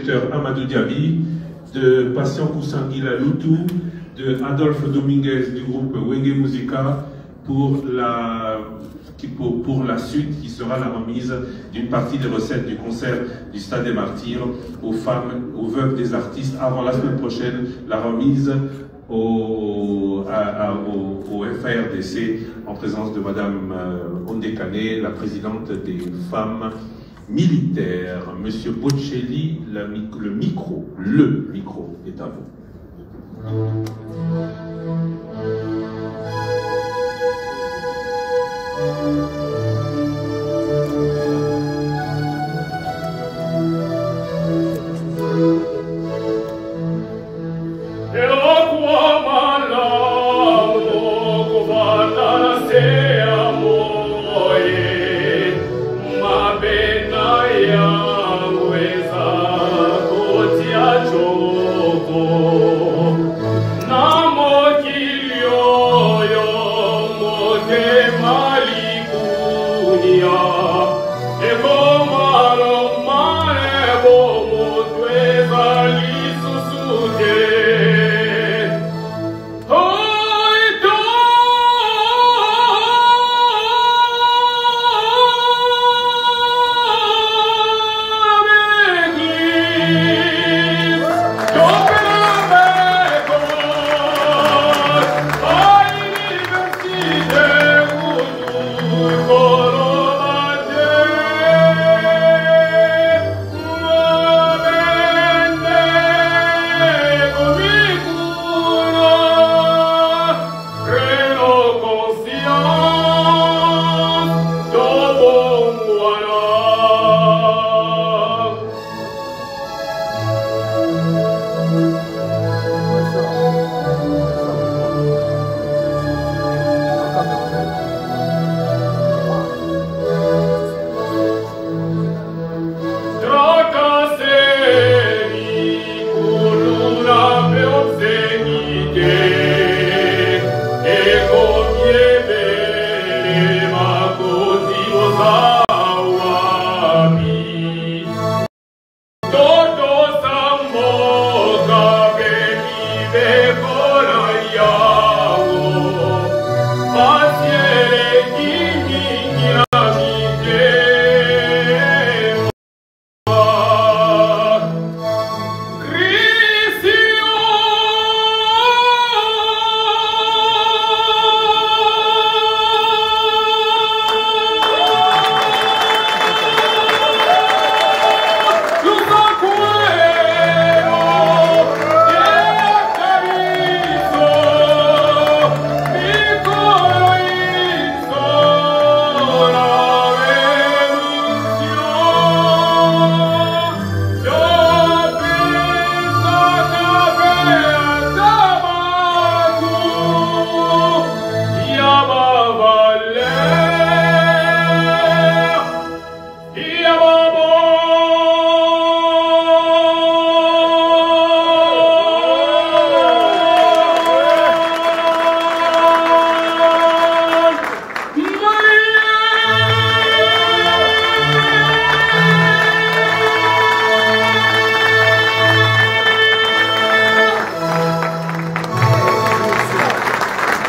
Dr Amadou Diaby, de Patient Koussanguila Loutou, de Adolphe Dominguez du groupe Wenge Musica pour la suite qui sera la remise d'une partie des recettes du concert du Stade des Martyrs aux femmes, aux veuves des artistes avant la semaine prochaine, la remise au FARDC en présence de Madame Ondekane, la présidente des femmes militaires. Monsieur Bocelli, le micro est à vous.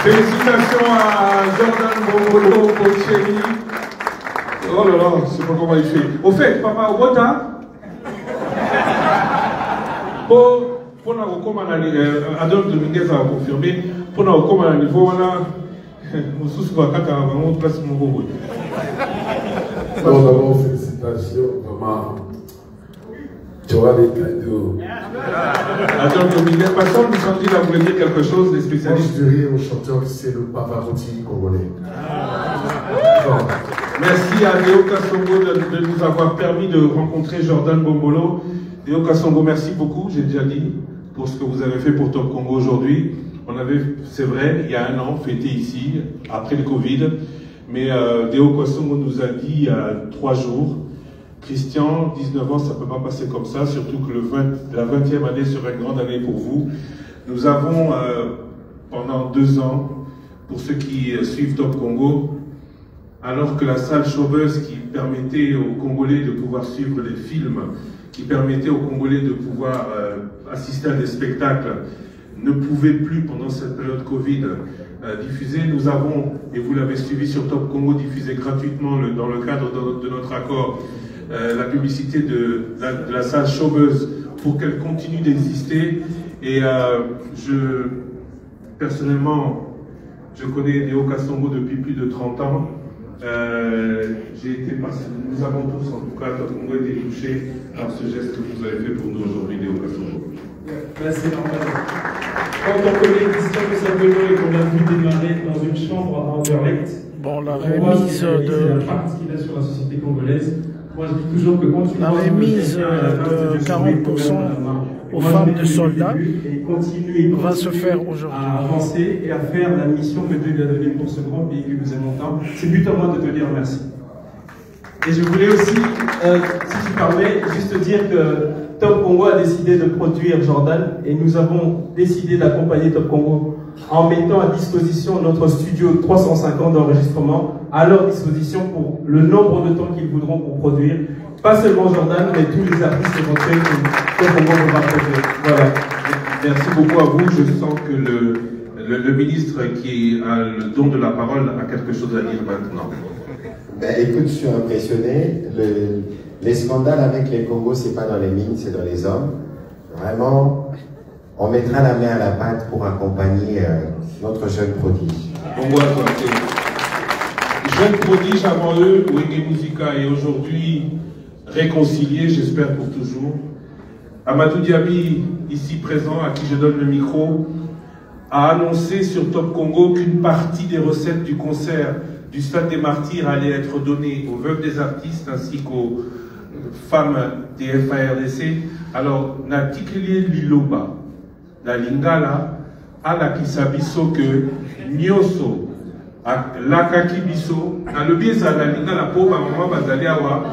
Félicitations à Jordan Bombolo, Bocelli. Oh là là, je sais pas comment il fait. Au fait, papa, Wota, pour la Adolphe Dominguez a confirmé, pour la recommande à niveau, d'abord, félicitations, vraiment. Tu auras des cadeaux. Adolphe Dominguez, passons, nous sommes dit, là, vous voulez dire quelque chose, des spécialistes? Je dirais au chanteur, c'est le Pavarotti congolais. Merci à Deo Kassongo de nous avoir permis de rencontrer Jordan Bombolo. Deo Kassongo, merci beaucoup, j'ai déjà dit, pour ce que vous avez fait pour Top Congo aujourd'hui. On avait, c'est vrai, il y a un an, fêté ici, après le Covid, mais Deo Kassongo nous a dit il y a 3 jours, Christian, 19 ans, ça ne peut pas passer comme ça, surtout que la 20e année sera une grande année pour vous. Nous avons, pendant 2 ans, pour ceux qui suivent Top Congo, alors que la salle chauveuse qui permettait aux Congolais de pouvoir suivre les films qui permettait aux Congolais de pouvoir assister à des spectacles ne pouvait plus pendant cette période Covid diffuser. Nous avons, et vous l'avez suivi sur Top Congo, diffusé gratuitement dans le cadre de notre accord la publicité de la salle Chauveuse pour qu'elle continue d'exister. Et personnellement, je connais Néo Kasongo depuis plus de 30 ans. Nous avons tous, en tout cas, Top Congo, été touchés par ce geste que vous avez fait pour nous aujourd'hui, Néo Kasongo. C'est normal. Quand on connaît l'histoire de Saint-Benoît et qu'on a vu démarrer dans une chambre à Anderlecht, bon, la remise de sur la société congolaise. Moi, je dis toujours que quand la remise de 40% aux femmes de soldats va se faire aujourd'hui. À avancer et à faire la mission que Dieu lui a donnée pour ce grand pays que nous aimons tant. C'est but à moi de te dire merci. Et je voulais aussi, si tu permets, juste dire que Top Congo a décidé de produire Jordan et nous avons décidé d'accompagner Top Congo en mettant à disposition notre studio 350 d'enregistrement à leur disposition pour le nombre de temps qu'ils voudront pour produire, pas seulement Jordan, mais tous les artistes éventuels que Top Congo va produire. Voilà. Merci beaucoup à vous. Je sens que le ministre qui a le don de la parole a quelque chose à dire maintenant. Ben, écoute, je suis impressionné. Les scandales avec les Congos, c'est pas dans les mines, c'est dans les hommes. Vraiment, on mettra la main à la pâte pour accompagner notre jeune prodige. Jeune prodige avant eux, Wenge Musica est aujourd'hui réconcilié, j'espère pour toujours. Amadou Diaby, ici présent, à qui je donne le micro, a annoncé sur Top Congo qu'une partie des recettes du concert du Stade des Martyrs allait être donnée aux veuves des artistes ainsi qu'aux femmes des FARDC. Alors, Natikeli Liloba, la Lingala, à la Kisabiso que Nyoso, la Kakibiso, à le biais de la Lingala pauvre maman Bazaliawa.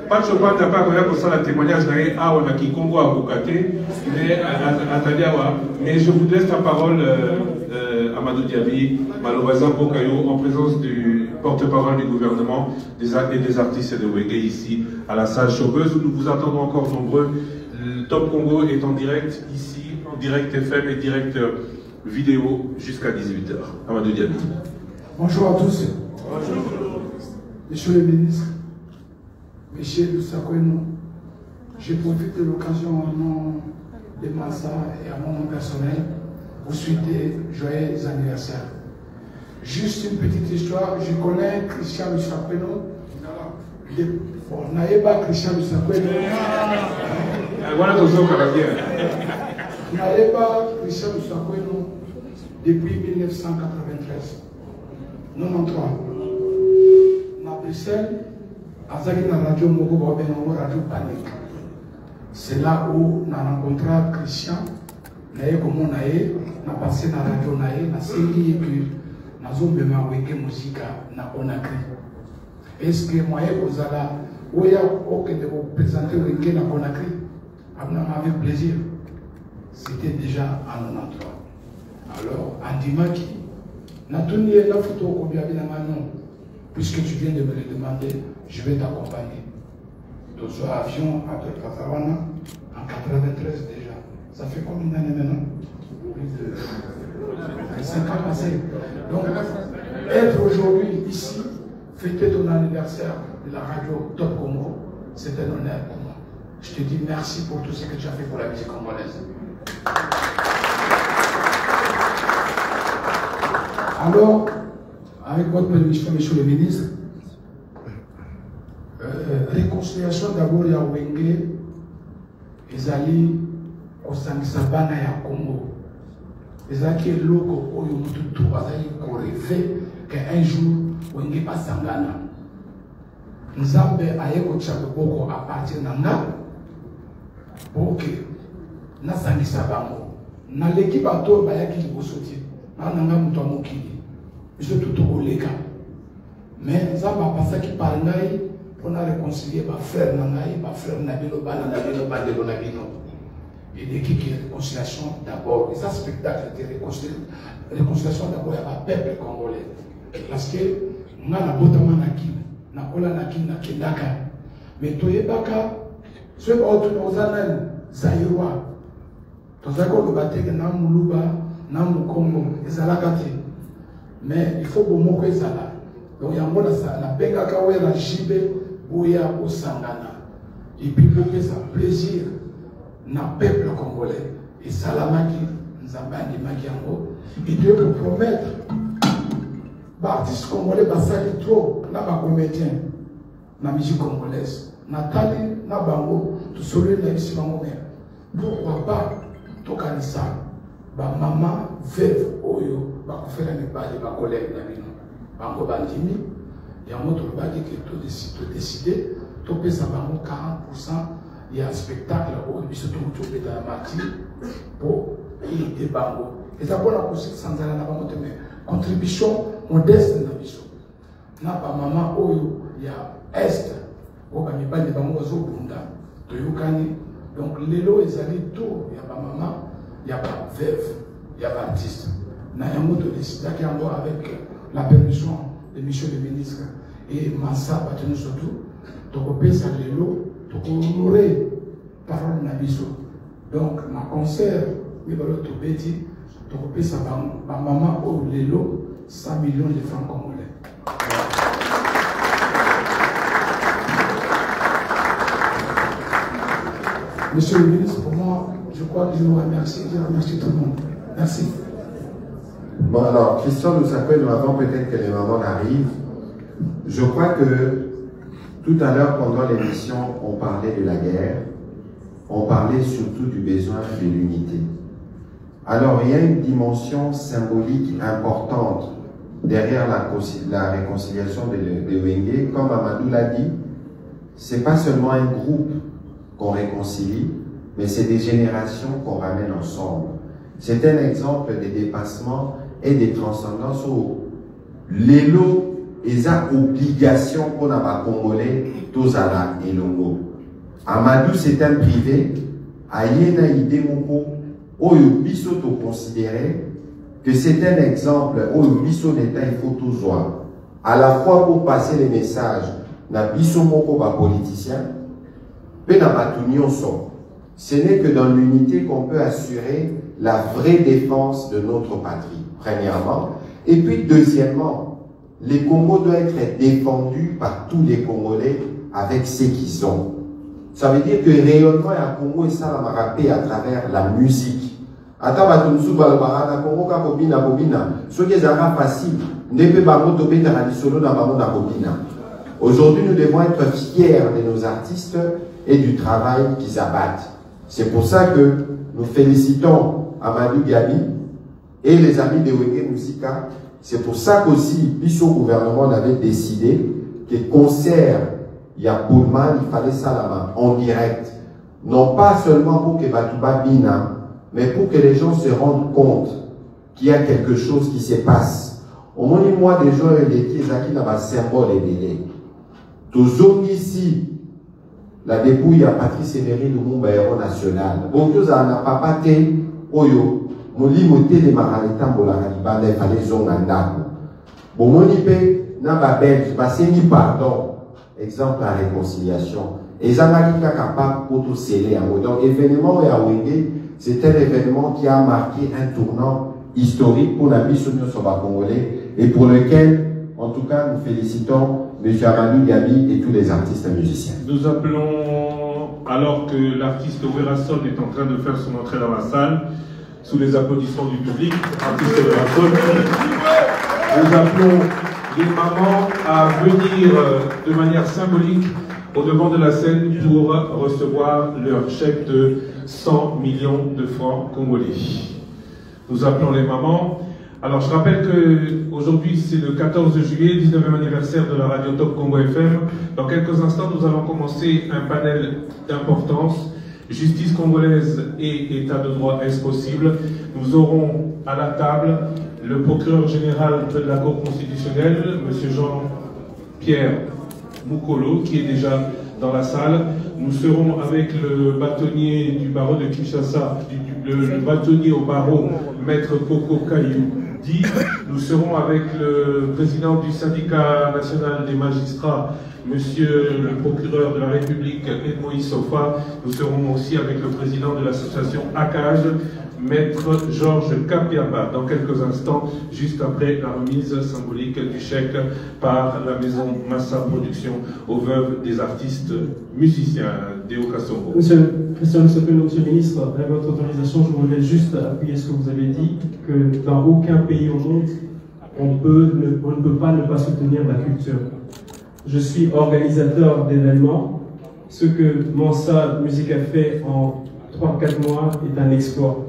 Pas de choix d'abord pour ça le témoignage d'ailleurs à on a qui Congo à Bukate, mais je vous laisse la parole Amadou Diaby, Malobazan Bokayo, en présence du porte-parole du gouvernement et des artistes de Wenge ici à la salle Chauveuse où nous vous attendons encore nombreux. Le Top Congo est en direct ici, en direct FM et direct vidéo jusqu'à 18h. Amadou Diaby. Bonjour à tous. Bonjour. Monsieur le ministre, Monsieur Lussakweno, je profite de l'occasion au nom de Massa et à mon nom personnel pour souhaiter joyeux anniversaire. Juste une petite histoire, je connais Christian Lussakweno. Bon, Naïba Christian Lussakweno. Naïba Christian Lussakweno depuis 1993. 93. À Bruxelles, à la radio Mogo Radio Panique. C'est là où on a rencontré Christian. On a passé dans la radio, on a série et puis on a fait musique na Conakry. Est-ce que moi, vous allez vous présenter na Conakry? Avec plaisir. C'était déjà en 93. Alors, Andimaki, n'a tenu la photo qu'on lui avait dans ma nom. Puisque tu viens de me le demander, je vais t'accompagner. Dans ce avion à Kazawana, en 93 déjà. Ça fait combien d'années maintenant? Plus de 5 ans passés. Donc, être aujourd'hui ici, fêter ton anniversaire de la radio Top Congo, c'est un honneur pour moi. Je te dis merci pour tout ce que tu as fait pour la musique congolaise. Alors, avec votre permission, monsieur le ministre, réconciliation d'abord ya Wenge, ezali kosangisa bana ya Congo. Ezaki loko oyo mututu azali ko rêver qu'un jour Wenge basangana. Nzambe aye ko tshakoko à partir na nga boke nasangisa bango. Na leki bato bayaki libosoti. Na nga muto mokili. Je suis tout au légal. Mais ça va passer qui par naï pour réconcilier ma frère Nanaï, ma frère Nabino, Banabino, Bandelo Nabino. Et l'équipe qui est réconciliation d'abord. Et ça, spectacle de réconciliation d'abord, il y a un peuple congolais. Parce que, on a la botamana qui, on a nakola nakendaka mais toyebaka soki baotuna oza nani zairwa tozalaki koloba teke na moluba na mokongo ezalaka te mais il faut bomoko ezala donc yango nabengaka wera jibe boya osangana et puis bopesa plaisir na peuple congolais esalamaki nzambe andimaki yango et Dieu me promettre baartiste congolais basali trop na bacomédien na musique congolaise natali na bango tosololi na bisi bango mer pourquoi pas tokanisa bamama veuve oyo bakofela mibali bakolege na bino bango bandimi yango tolobaki ke todeside topesa bango 40% ya spectacle oyo biso tokuti obeta na martir mpo eyede bango eza mpona kosekisa nzala na bango te me contribution modeste na biso na bamama oyo ya este oyo bamibali bango bazobunda toyokani donc lelo ezali tour ya bamama ya baveuve ya baartiste na yango todesidaki yango avec la permission de monsieur le ministre et masa bato nyonso tu tokopesa lelo tokohonore parole na biso donc na concert mibalo tobeti tokopesa bamama oyo lelo 100 millions de francs congolais. Monsieur le ministre, pour moi, je crois que je vous remercie. Je remercie tout le monde. Merci. Bon, alors, Christian nous appelle avant peut-être que les mamans arrivent. Je crois que tout à l'heure, pendant l'émission, on parlait de la guerre. On parlait surtout du besoin de l'unité. Alors, il y a une dimension symbolique importante derrière la réconciliation de Wenge. Comme Amadou l'a dit, ce n'est pas seulement un groupe qu'on réconcilie, mais c'est des générations qu'on ramène ensemble. C'est un exemple de dépassement et de transcendance où l'élo est une obligation pour les Congolais, tous à la Elongo. Amadou, c'est un privé, Ayena Idemoko, où Biso to considérer que c'est un exemple où Biso d'État il faut tout voir. À la fois pour passer les messages, na Biso Moko ba politicien, ce n'est que dans l'unité qu'on peut assurer la vraie défense de notre patrie, premièrement. Et puis, deuxièmement, les Congos doivent être défendus par tous les Congolais avec ce qu'ils ont. Ça veut dire que le rayonnement à Congo est ça la rappelé à travers la musique. Aujourd'hui, nous devons être fiers de nos artistes et du travail qu'ils abattent. C'est pour ça que nous félicitons Amadou Gabi et les amis de Wenge Musika. C'est pour ça qu'aussi, puisque le gouvernement avait décidé que concert, il y a Pullman, il fallait ça là-bas, en direct. Non pas seulement pour que Batouba Bina, mais pour que les gens se rendent compte qu'il y a quelque chose qui se passe. Au moins, moi, des gens et des qui ont un symbole et délai. Toujours ici, la dépouille à Patrice Emery Lumumba, héros national. Beaucoup n'a pas pâté, Oyo, Molimoté de Maraleta Molaraliba, il fallait Zongandako. Bon, mon ipé, n'a pas belge, ni pardon. Exemple la réconciliation. Et Zanaki capable pour tout sceller. Donc, événement à Wenge, c'est un événement qui a marqué un tournant historique pour la mission congolais et pour lequel, en tout cas, nous félicitons M. Amadou Gabi et tous les artistes et musiciens. Nous appelons, alors que l'artiste Werason est en train de faire son entrée dans la salle, sous les applaudissements du public, artiste Werason, nous appelons les mamans à venir de manière symbolique au devant de la scène pour recevoir leur chèque de 100 millions de francs congolais. Nous appelons les mamans. Alors je rappelle qu'aujourd'hui c'est le 14 juillet, 19e anniversaire de la radio Top Congo FM. Dans quelques instants nous allons commencer un panel d'importance. Justice congolaise et état de droit, est-ce possible? Nous aurons à la table le procureur général de la Cour constitutionnelle, M. Jean-Pierre Moukolo, qui est déjà dans la salle. nous serons avec le bâtonnier du barreau de Kinshasa, le bâtonnier au barreau, Maître Koko Kayou Di. Nous serons avec le président du syndicat national des magistrats, Monsieur le procureur de la République, Edmond Sofa. Nous serons aussi avec le président de l'association ACAGE, Maître Georges Kapiaba, dans quelques instants, juste après la remise symbolique du chèque par la maison Massa Production aux veuves des artistes musiciens Deo Kassongo. Monsieur Christian Lusopeno, Monsieur le ministre, avec votre autorisation, je voulais juste appuyer ce que vous avez dit, que dans aucun pays au monde, on ne peut pas ne pas soutenir la culture. Je suis organisateur d'événements. Ce que Mansa Musique a fait en 3-4 mois est un exploit.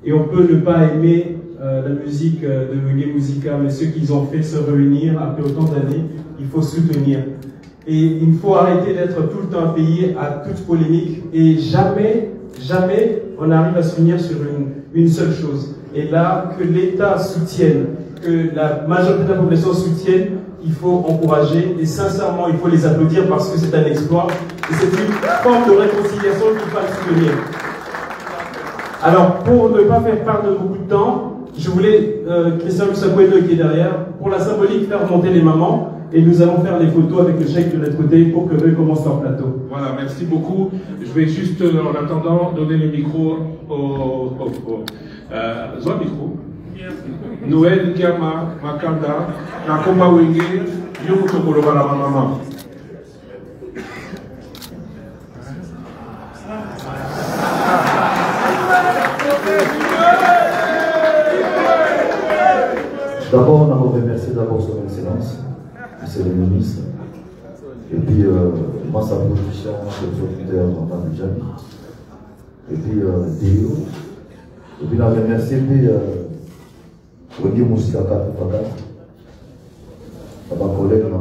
Et on peut ne pas aimer la musique de Reggae Musica, mais ceux qu'ils ont fait se réunir après autant d'années, il faut soutenir. Et il faut arrêter d'être tout le temps payé à toute polémique. Et jamais on arrive à s'unir sur une seule chose. Et là, que l'État soutienne, que la majorité de la population soutienne, il faut encourager. Et sincèrement, il faut les applaudir parce que c'est un exploit. Et c'est une forme de réconciliation qu'il faut soutenir. Alors, pour ne pas faire perdre beaucoup de temps, je voulais, Christian Lusopeno qui est derrière, pour la symbolique, faire monter les mamans. Et nous allons faire les photos avec le chèque de l'autre côté pour que eux commencent leur plateau. Voilà, merci beaucoup. Je vais juste, en attendant, donner le micro Zoa micro. Noël Kiama Makanda, Nakomba Wenge, Yomutokolo la maman. D'abord, on a remercié d'abord son Excellence, Monsieur le ministre, et puis moi, sa production, le producteur Maman Djami, et puis Déo, et puis on a remercié Reggae Musica Fakat, ma collègue, ma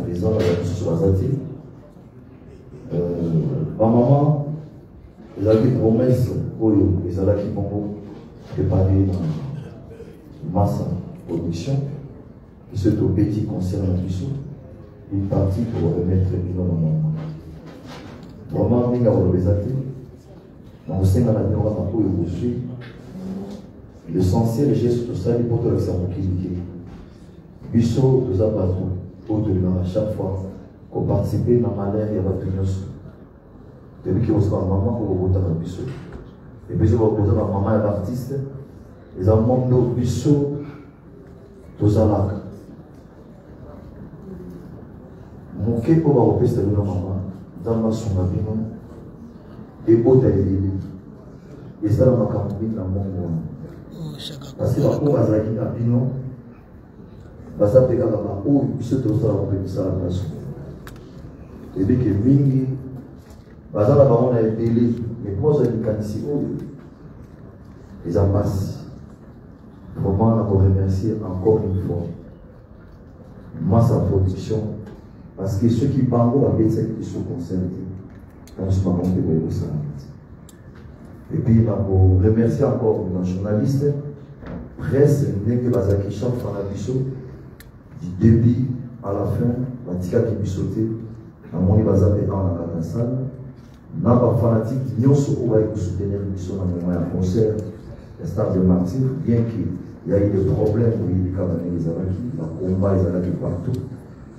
président, ma Bazati. Ma maman, elle a des promesses, elle a qui vont préparer Massa Production, qui se au petit concert en Bissau, une partie pour remettre une maman. Vraiment, il y a des athées. Dans le sein de la l'essentiel geste de ça, il faut que ça me quitte. Bissau, nous avons au-delà, à chaque fois qu'on participe à la malheur, il y a pas de nous. Depuis qu'il y a une maman pour voter à Bissau. Et puis, je vais poser ma maman et l'artiste. Les amants de Bissau, tous à l'arc. Mon quai pour avoir fait ma maman, dans ma son abîme, et au taille. Et ça, ma campagne, dans mon monde. Parce que la cour a zaki abîme, ça fait que la cour, Bissau, tous à l'arc. Et bien que Mingi, ça la maman a été élevée, mais moi, j'ai dit qu'ici, les ambassadeurs. Vraiment, on remercier encore une fois Massa Production, parce que ceux qui parlent avec ceux qui sont concernés, on se demande de ça. Et puis, on remercie encore nos journalistes, presse, dès que Bazaki chante dans la Bissau, du début à la fin, la tika qui bissoté, dans mon Bazapé dans la Katassane, n'a pas fanatique, nous sommes là pour soutenir Bissau dans le moyen concert, les stars de martyrs, bien qu'il y a eu des problèmes où il y a eu des Araki, le combat les Araki partout.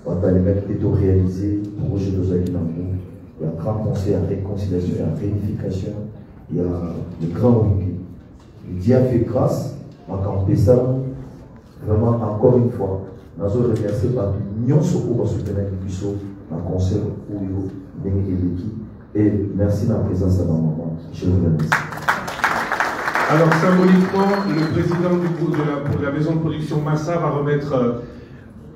On a les mecs qui ont réalisé, projet de Zaki Namou, il y a un grand conseil à réconciliation et à réunification, il y a le grand week-end. Dieu a fait grâce, on a campé ça, vraiment encore une fois, nous avons remercié par l'union sur pour soutenir les Bissau, dans le concert où il y a l'équipe. Et merci de la présence de ma maman. Je vous remercie. Alors symboliquement, le président de la maison de production Massa va remettre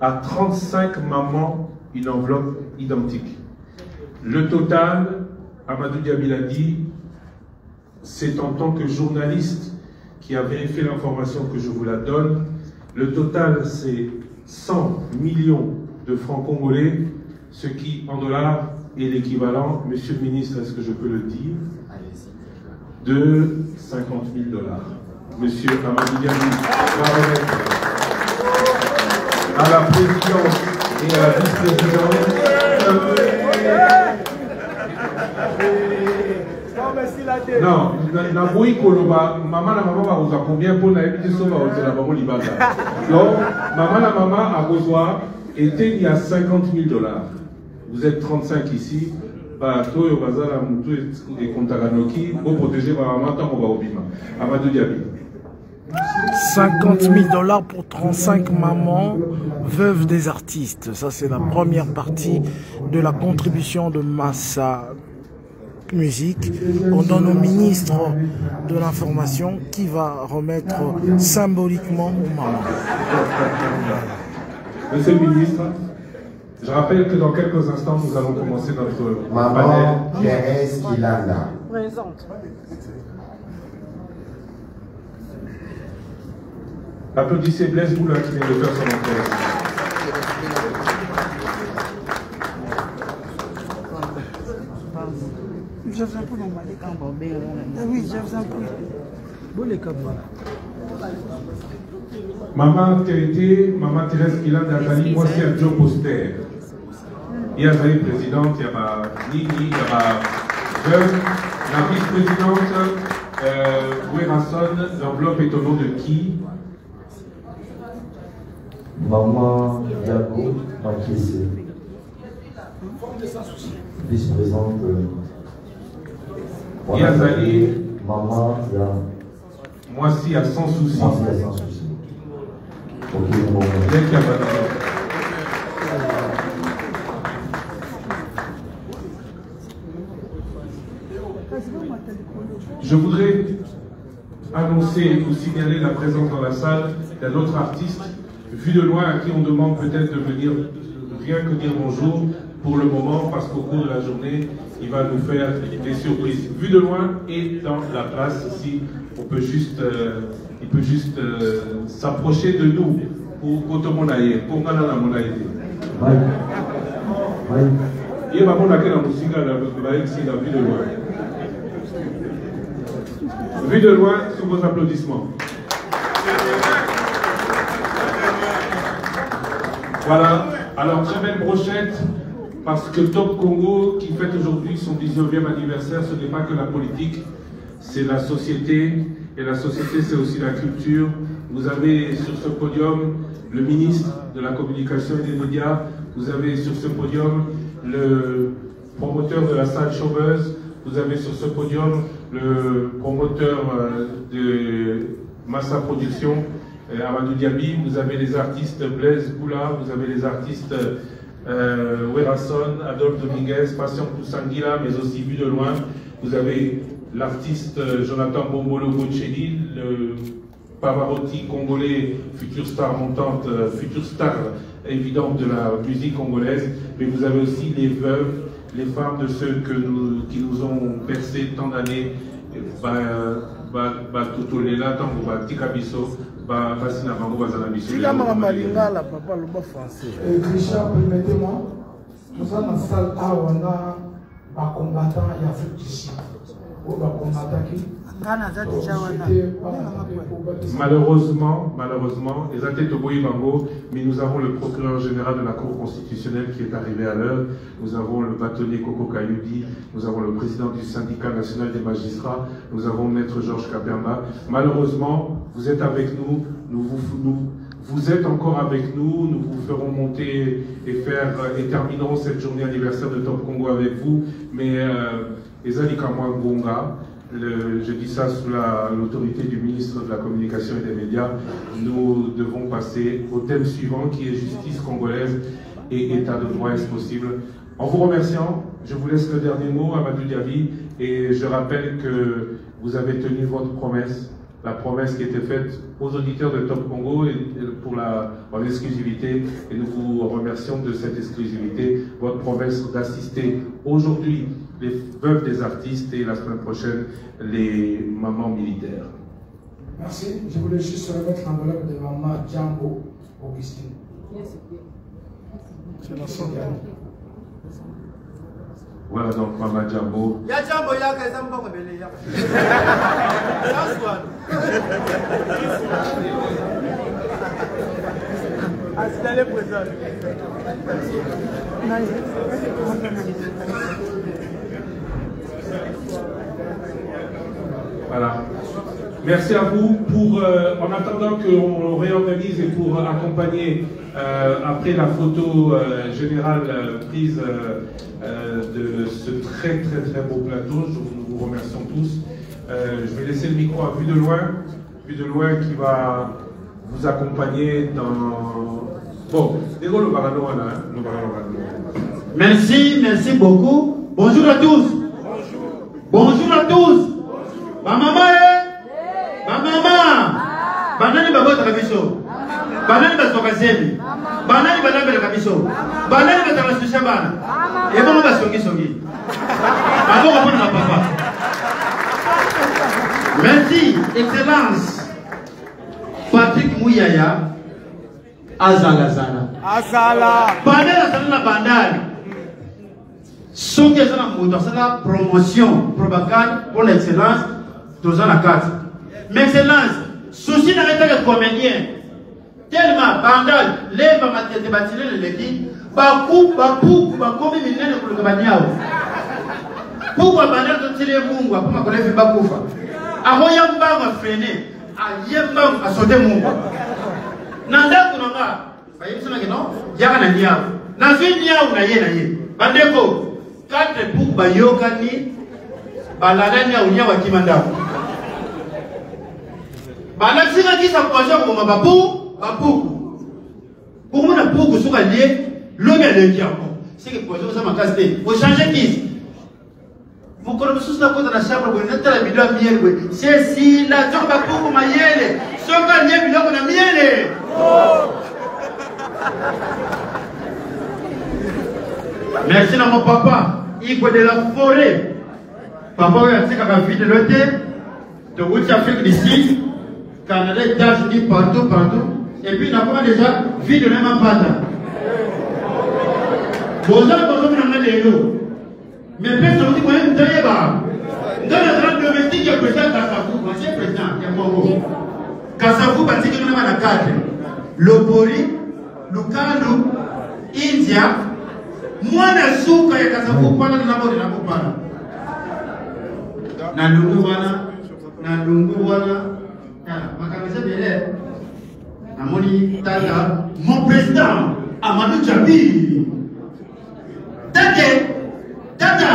à 35 mamans une enveloppe identique. Le total, Amadou Diaby l'a dit, c'est en tant que journaliste qui a vérifié l'information que je vous la donne. Le total, c'est 100 millions de francs congolais, ce qui en dollars est l'équivalent, monsieur le ministre, est-ce que je peux le dire, de 50 000 $. Monsieur Amadou Diaby va remettre à la présidence et à la vice-présidence Non, Naboui Koloba, maman va vous combien pour l'habiter sur la route de la maman Libana. Donc, maman a besoin était il y a 50 000 $. Vous êtes 35 ici. Bah, toi, au bazar, et Kontaganoki, pour protéger maman tant qu'on va au Bima. Amadou Diaby. 50 000 $ pour 35 mamans veuves des artistes. Ça, c'est la première partie de la contribution de Massa Musique. On donne au ministre de l'Information qui va remettre symboliquement aux mamans. Monsieur le ministre, je rappelle que dans quelques instants, nous allons commencer notre Maman Thérèse Kilanda. Présente. Applaudissez Blaise Boula qui vient de faire son entrée. Je vous en prie, oui, je vous en prie. Maman Thérèse Kilanda Azali, moi c'est un job poster. Il y a la présidente, il y a ma Nini, il y a ma veuve, la vice-présidente, Werasson, l'enveloppe est au nom de qui? Maman Yago Makese, vice-présidente. Yazali, Maman Ya. moi si à sans souci. Moi si à sans souci. Ok, bon. Je voudrais annoncer ou signaler la présence dans la salle d'un autre artiste, vu de loin, à qui on demande peut-être de venir rien que dire bonjour pour le moment, parce qu'au cours de la journée, il va nous faire des surprises. Vu de loin et dans la place, si on peut juste, il peut juste s'approcher de nous pour tout le monde ailleurs, pour nous la monde ailleurs. Il va mon accueil la musique, la vue de loin. Vu de loin, sous vos applaudissements. Voilà, alors très belle brochette, parce que Top Congo, qui fête aujourd'hui son 19e anniversaire, ce n'est pas que la politique, c'est la société, et la société c'est aussi la culture. Vous avez sur ce podium le ministre de la Communication et des Médias, vous avez sur ce podium le promoteur de la salle chômeuse, vous avez sur ce podium le promoteur de Massa Production, Amadou Diaby, vous avez les artistes Blaise Boula, vous avez les artistes Werasson, Adolphe Dominguez, Patient Poussangila, mais aussi vu de loin, vous avez l'artiste Jonathan Bombolo Bocelli, le Pavarotti congolais, future star montante, future star évidente de la musique congolaise, mais vous avez aussi les veuves, les femmes de ceux qui nous ont bercé tant d'années, Tutolela, Tango, Tikabiso, Bassina Bango, Bazanabiso. Christian, permettez-moi, nous sommes dans la salle A, on a un combattant et Afrique du Sud. Malheureusement, Ezate Toboyi Bango, mais nous avons le procureur général de la Cour constitutionnelle qui est arrivé à l'heure, nous avons le bâtonnier Koko Kayudi, nous avons le président du syndicat national des magistrats, nous avons maître Georges Kabemba. Malheureusement, vous êtes avec nous, vous êtes encore avec nous, nous vous ferons monter et terminerons cette journée anniversaire de Top Congo avec vous, mais Ezali Kamwa Ngonga, je dis ça sous l'autorité du ministre de la Communication et des Médias, nous devons passer au thème suivant qui est justice congolaise et état de droit est-ce possible. En vous remerciant, je vous laisse le dernier mot, Amadou Diaby, et je rappelle que vous avez tenu votre promesse, la promesse qui était faite aux auditeurs de Top Congo et pour l'exclusivité, et nous vous remercions de cette exclusivité, votre promesse d'assister aujourd'hui les veuves des artistes et la semaine prochaine les mamans militaires. Merci. Je voulais juste remettre l'enveloppe de maman Django Augustine. C'est la santé. Voilà donc maman Django. Merci à vous. En attendant qu'on réorganise et pour accompagner après la photo générale prise de ce très beau plateau, nous vous remercions tous. Je vais laisser le micro à Vue de Loin qui va vous accompagner dans... Bon, merci beaucoup. Bonjour à tous. Bonjour à tous. Ma maman banani babota kabiso. Banani basoka zemi. Banani balambela kabiso. Banani batala sushabana. Et bon basongi. Avant on na papa. Merci, Excellence. Patrick Mouyaya Azala. Bandari. Soki ezana moto asala promotion propagande pour l'excellence dans la carte. Mais excellence, souci n'arrête que comédien. Tellement bandal, les bamatete batile le leki, bakou, bakomi minene pour le kabanyao. Pourquoi bandal de télé mungwa pour ma collègue bakoufa? Avant yamba va freiner, a yamba a sauter mungwa. Nanda kunanga, bayi sona keno, yaka na niao. Na fi niao na ye. Bandeko. Quatre pour Bayokani, Baladania ou Yawa Kimanda. Balaxina qui s'approche comme Babou. Pour moi, la peau que soit lié, l'homme est le diable. C'est que pour ça, ma casse vous changez qui? Vous connaissez la côte de la chambre, vous n'êtes pas la vidéo à miel. C'est si la jambe à peau comme miel. Ce qu'on y a, vidéo comme miel. Merci à mon papa, Igwe de la forêt. Papa, il a dit qu'il a vu de l'autre, de l'Ouest-Afrique d'ici, Canada, États-Unis, partout. Et puis, il a pas déjà vu de même pata. Vous avez besoin de l'eau. Mais personne ne dit qu'il y a un dans le grand domestique, il y a président Kassafou, ancien président, il y a Congo. Kassafou, parce qu'il y a la carte. Lopori, Lukandu, India. Moi, je suis sûr que Kassafou parle de la mort de la Kopara. Nalungu wana, makamisa bele. Namoni Tata, mon président, Amadou Djabi. Tata,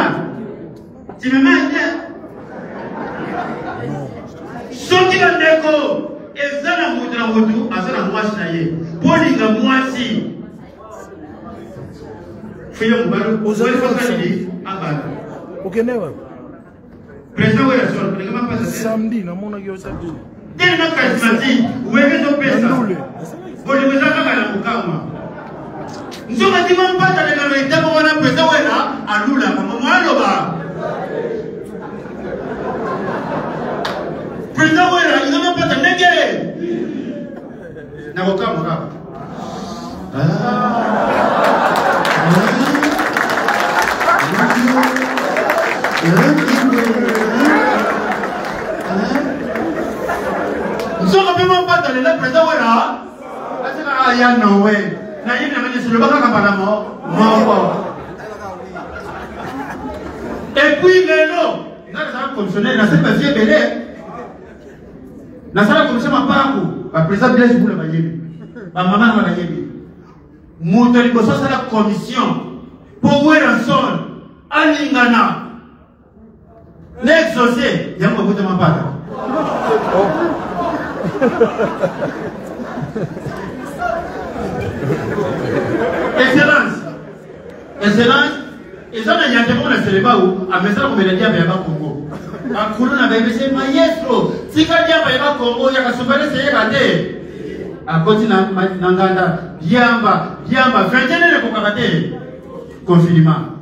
tu me mets soki na ndeko ezana mutu na mutu azana mwasi na ye polinga mwasi fiyo mubalo ozali fasali abana okende wa president wa son kama pasa samedi na mona yo tatu tena charismatique wewe zo pesa polinga zaka kana mukama nzoka tima mpata le kana itabo wana president wena alula kama mwaloba Président Wera, il n'a même pas de négé. N'a aucun mot. Nous sommes même pas dans le président Wera. Ah, il y a non, ouais. Naïm n'a pas dit le bac à Panama. Et puis, Vélo, il a un fonctionnaire, il a cette papier belé. Nasala commission mapangu ba président Blaise Boula ba yebi ba maman ba yebi moto liboso sala commission pour Weranson alingana l'exaucé yango bote mapata excellence ezana yante mo na seleba ou a mesala ko media ba Congo akulu na bebe se maestro sika dia ba eba Congo ya kasubale se yeba te akoti na nganda diamba 21 ne ko kakate confinement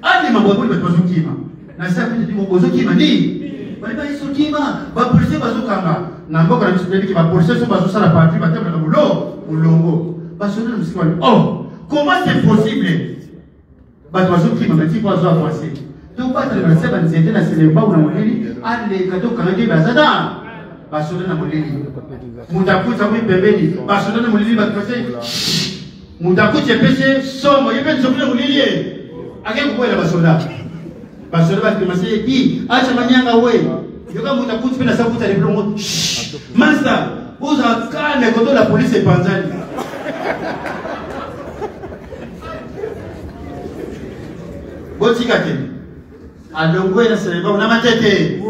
ali maboko ba tozukima na sapi ndi mo bozukima ndi bali ba isukima ba police bazukanga na mboka na tsubeli ki ba police so bazusala parti ba tembela mulongo basona musika oh comment c'est possible ba tozukima na tipo azo avancer donc pas très bien c'est nzete na seleba una molili ale kato kange bazada basoda na molili mutakuta mwi pembeni basoda na molili bakose mutakuta pese somo yepe zobula molili ake kukwela basoda bakimase ki acha manyanga we yoka muta kuti pena sakuta le blongo. Masa, oza calme quand la police est panzani. Botika kene. Alongo ina seleba na matete.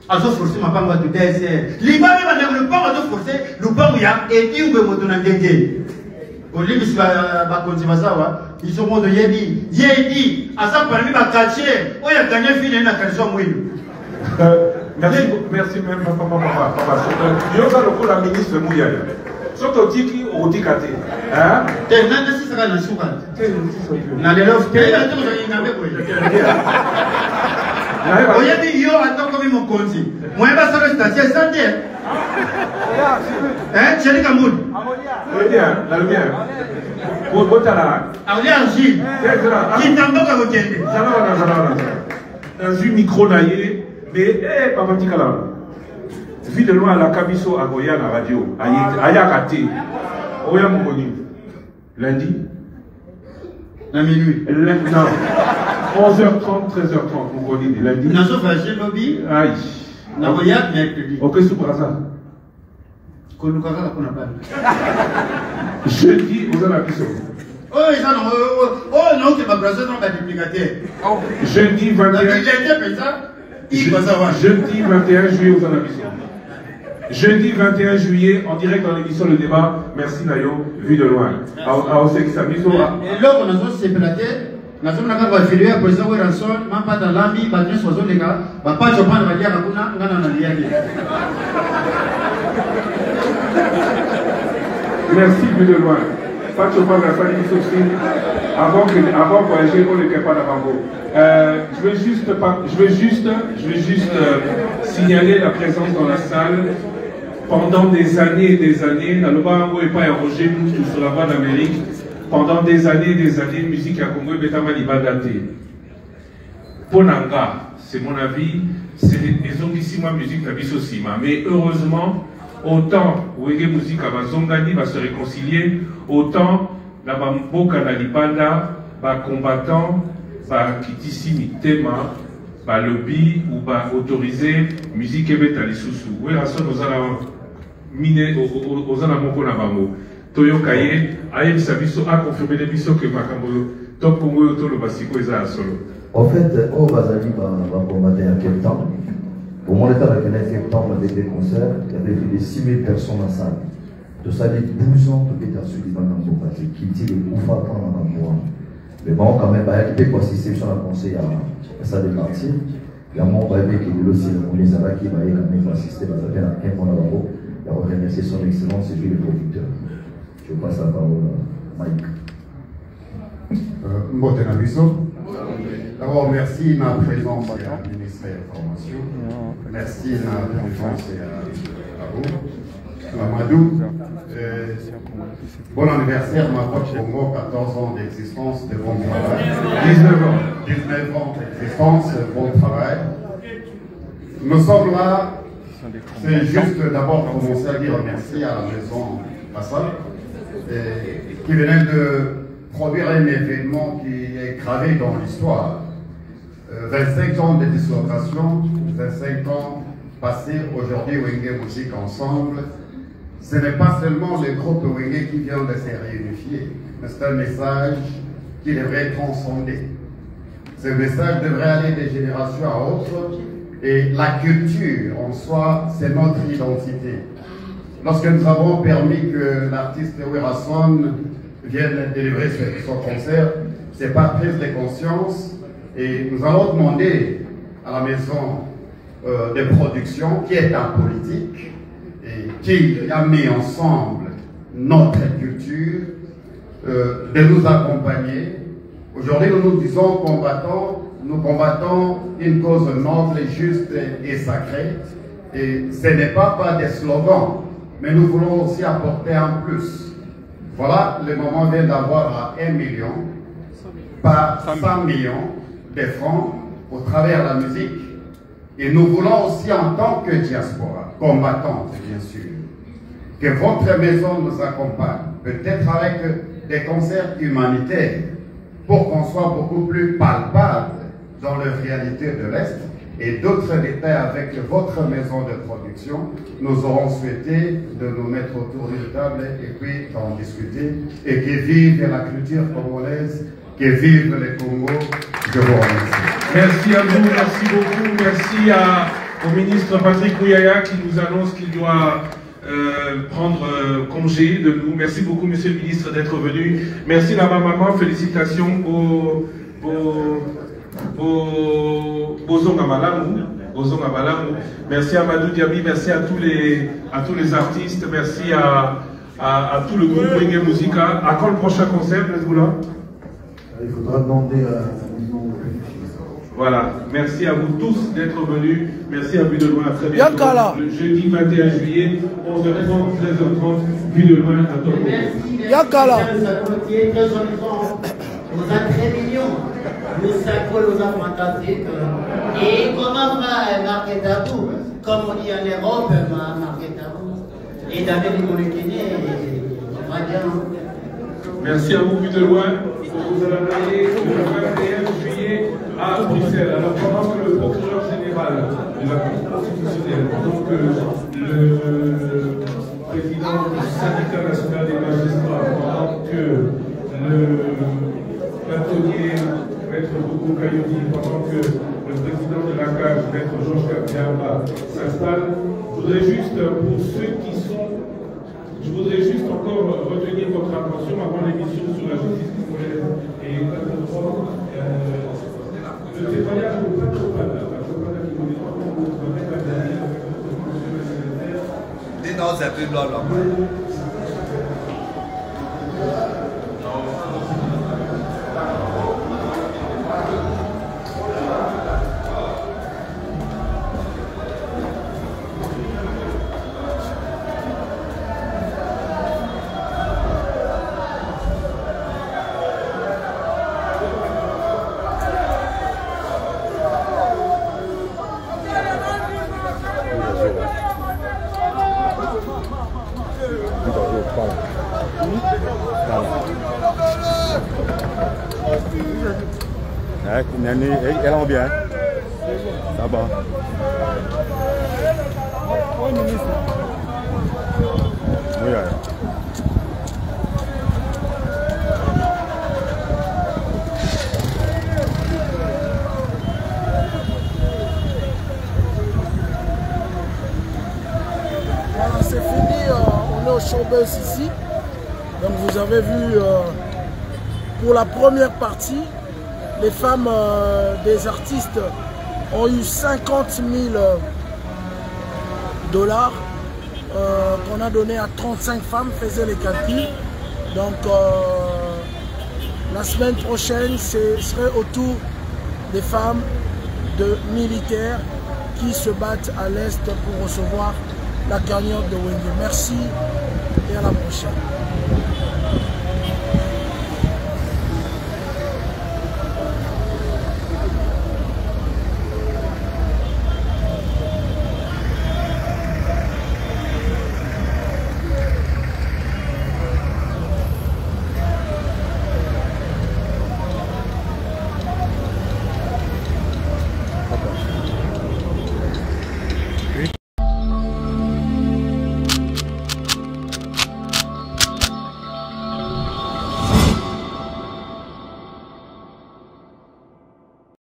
Azo forcer ma pamba de désert. Liba me ba le pamba de forcer, le pamba ya eti ube moto na ngenge. Olimi si ba konti masawa, ils sont modo yebi. Yebi, asa parmi ba caché, oya gagner fini na kalso mwinu. Merci même papa. Yoga loko la ministre Mouyaya. Soto tiki o tikate. Hein? Te nanda si saka na shuka. Na lelo fkele na to za ngambe ko. Oyebi yo atoko mi mokonzi. Mweba solo station santé. Hein, chéri Kamoud. Bien, la lumière. Botala. Aolia Anji. Qui tamboka ko kende. Zala. Dans un micro naïe, mais papa tikala. Vie de loin à la Kabiso à Goya la radio. Ayakate. Oya Mokoni. Lundi. À minuit. Non. 11h30, 13h30. Mokoni. Lundi. Nazo fâché lobby. Aïe. Nagoya mercredi. Ok, sous Brasa. Konukaka kuna pas. Jeudi, aux Anabiso. Oh, ils en ont. Oh non, que ma Brasa non va duplicater. Jeudi 21. Jeudi 21 juillet aux Anabiso. Jeudi 21 juillet, en direct dans l'émission Le Débat. Merci Nayo, vu de loin. À Oseksabiso. Et là, on a se platé. Nous avons un vidéo à poser au rançon, même pas dans l'ami, pas de soixante les gars, pas de chopin de Radia Rakuna, n'a Merci, vu de loin. Pas de chopin de la famille aussi. Avant qu'on agisse, on ne fait pas d'avant. Je vais juste signaler la présence dans la salle pendant des années et des années. Nalobango et pas Roger Moutou sur la voie d'Amérique. Pendant des années, musique à Congo, Betama Libadate. Ponanga, c'est mon avis, ils ont ici moi musique Nabiso Sima. Mais heureusement, autant Wege musique à Zongani va se réconcilier, autant la Bamboka Nalibanda, va combattant, va Kitisi Mitema, va lobby ou va autoriser musique Ebetali Soussou. Oui, Rasson, aux Alamoko Nabamo. Toyokaye, Aïe Sabiso a confirmé l'émission que Makambo, Top Congo Yoto le Basiko est à solo. En fait, au Bazali va combattre à quel temps? Au moment d'état avec un septembre avec des concerts, il y avait plus de 6000 personnes en salle. De ça, les 12 ans, tout est assuré dans le Nambo, qui dit les Koufa pendant le Nambo. Mais bon, quand même, il y a assister sur la conseil à ça de partir. Il y a mon baby qui est aussi le Zara qui va quand même assister à un mois là-bas. Il a remercié son excellence et puis le producteur. Je passe la parole à Mike. Mbotenabiso. D'abord, merci de ma présence à la ministre de l'Information. Merci de ma présence à vous. Amadou. Bon anniversaire, ma pote Congo, 14 ans d'existence, de bon travail. 19 ans d'existence, bon travail. Nous sommes là, c'est juste d'abord commencer à dire merci à la maison Massa, qui venait de produire un événement qui est gravé dans l'histoire. 25 ans de dislocation, 25 ans passés aujourd'hui Wenge Musique ensemble. Ce n'est pas seulement le groupe Wenge qui vient de se réunifier, mais c'est un message qui devrait transcender. Ce message devrait aller de génération à autre, et la culture en soi, c'est notre identité. Lorsque nous avons permis que l'artiste Werrason vienne délivrer son concert, c'est par prise de conscience, et nous allons demander à la maison de production, qui est en politique, et qui a mis ensemble notre culture, de nous accompagner. Aujourd'hui, nous disons combattants, nous combattons une cause noble, juste et sacrée. Et ce n'est pas des slogans, mais nous voulons aussi apporter un plus. Voilà, le moment vient d'avoir 1 million, pas 100 millions de francs au travers de la musique. Et nous voulons aussi, en tant que diaspora, combattante bien sûr, que votre maison nous accompagne, peut-être avec des concerts humanitaires, pour qu'on soit beaucoup plus palpable dans la réalité de l'Est, et d'autres détails avec votre maison de production, nous aurons souhaité de nous mettre autour d'une table et puis d'en discuter et que vive la culture congolaise, que vive le Congo. Je vous remercie. Merci à vous, merci beaucoup. Merci au ministre Patrick Mouyaya qui nous annonce qu'il doit prendre congé de nous. Merci beaucoup, monsieur le ministre, d'être venu. Merci la maman, félicitations merci à Madou Diaby, merci à tous les artistes, merci à tout le groupe Wenge Musica. À quand le prochain concert, Nesboula? Il faudra demander à voilà, merci à vous tous d'être venus. Merci à Vue de Loin, à très bientôt. Le jeudi 21 juillet, 11h30, 13h30, Vue de Loin à Togo. Merci. Yakala. Nous sommes très mignons. Nous sommes nous sommes fantastiques. Et comment va Marketabou? Comme on dit en Europe, Marketabou. Et David Moulikine, on va bien. Merci à vous, Vue de Loin. Vous allez aller le 21 juillet à Bruxelles. Alors, pendant que le procureur général de la Cour constitutionnelle, pendant que le président du syndicat national des magistrats, pendant que le bâtonnier, Maître Boko Kayodi, pendant que le président de la CAG, Maître Georges Kabiamba, s'installe, je voudrais juste, pour ceux qui sont, je voudrais juste encore retenir votre attention avant l'émission sur la justice congolaise et le témoignage de Patrick Mouyaya. Non, c'est un peu blanc. Elle en vient. Ça va. Oui, Voilà, c'est fini. On est au showbiz ici. Donc vous avez vu pour la première partie, les femmes des artistes ont eu 50 000 dollars qu'on a donné à 35 femmes, faisaient les calculs. Donc la semaine prochaine, ce serait au tour des femmes de militaires qui se battent à l'Est pour recevoir la cagnotte de Wenge. Merci et à la prochaine.